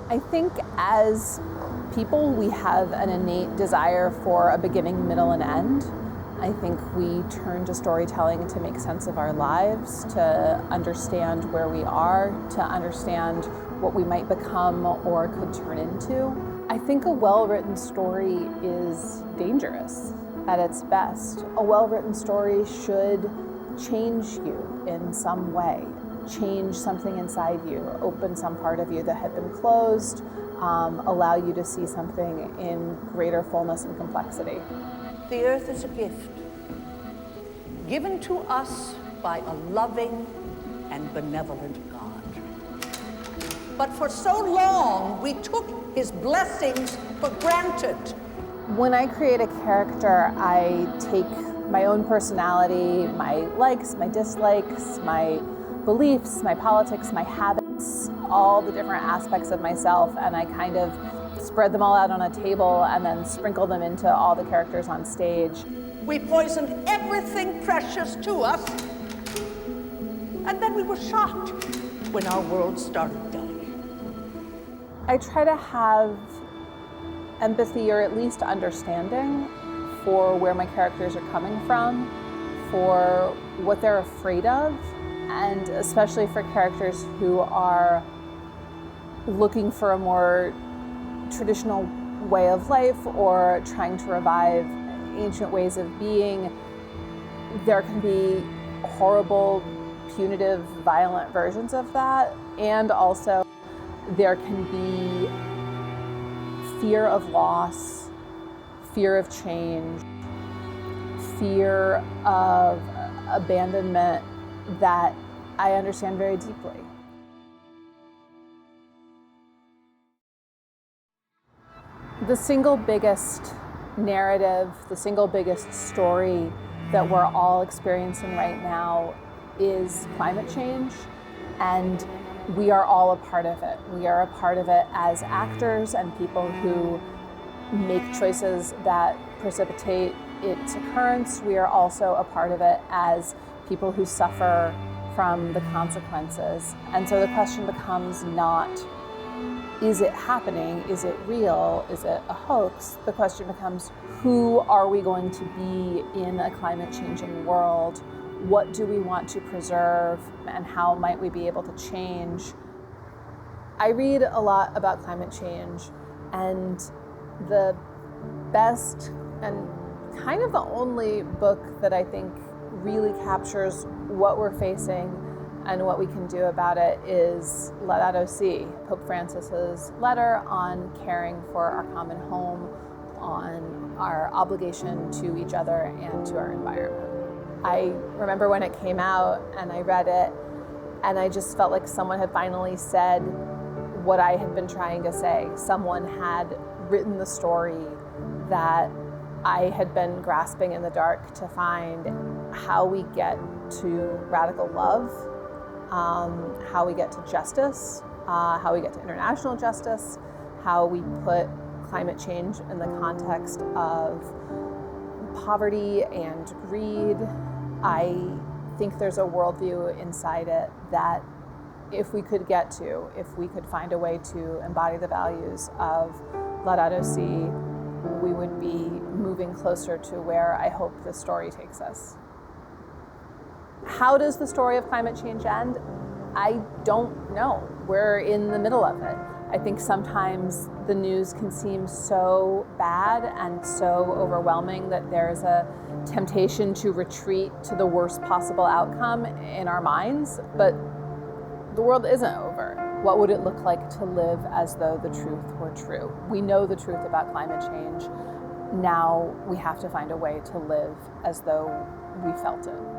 I think as people, we have an innate desire for a beginning, middle, and end. I think we turn to storytelling to make sense of our lives, to understand where we are, to understand what we might become or could turn into. I think a well-written story is dangerous at its best. A well-written story should change you in some way, change something inside you, open some part of you that had been closed, allow you to see something in greater fullness and complexity. The earth is a gift given to us by a loving and benevolent God. But for so long, we took his blessings for granted. When I create a character, I take my own personality, my likes, my dislikes, my beliefs, my politics, my habits, all the different aspects of myself, and I kind of spread them all out on a table and then sprinkle them into all the characters on stage. We poisoned everything precious to us, and then we were shocked when our world started dying. I try to have empathy, or at least understanding, for where my characters are coming from, for what they're afraid of, and especially for characters who are looking for a more traditional way of life or trying to revive ancient ways of being. There can be horrible, punitive, violent versions of that, and also there can be fear of loss, fear of change, fear of abandonment that I understand very deeply. The single biggest narrative, the single biggest story that we're all experiencing right now is climate change, and we are all a part of it. We are a part of it as actors and people who make choices that precipitate its occurrence. We are also a part of it as people who suffer from the consequences. And so the question becomes not, is it happening? Is it real? Is it a hoax? The question becomes, who are we going to be in a climate changing world? What do we want to preserve, and how might we be able to change? I read a lot about climate change, and the best and kind of the only book that I think really captures what we're facing and what we can do about it is Laudato Si, Pope Francis's letter on caring for our common home, on our obligation to each other and to our environment. I remember when it came out and I read it, and I just felt like someone had finally said what I had been trying to say. Someone had written the story that I had been grasping in the dark to find, how we get to radical love, how we get to justice, how we get to international justice, how we put climate change in the context of poverty and greed. I think there's a worldview inside it that if we could find a way to embody the values of Laudato Si, we would be moving closer to where I hope this story takes us. How does the story of climate change end? I don't know. We're in the middle of it. I think sometimes the news can seem so bad and so overwhelming that there's a temptation to retreat to the worst possible outcome in our minds, but the world isn't over. What would it look like to live as though the truth were true? We know the truth about climate change. Now we have to find a way to live as though we felt it.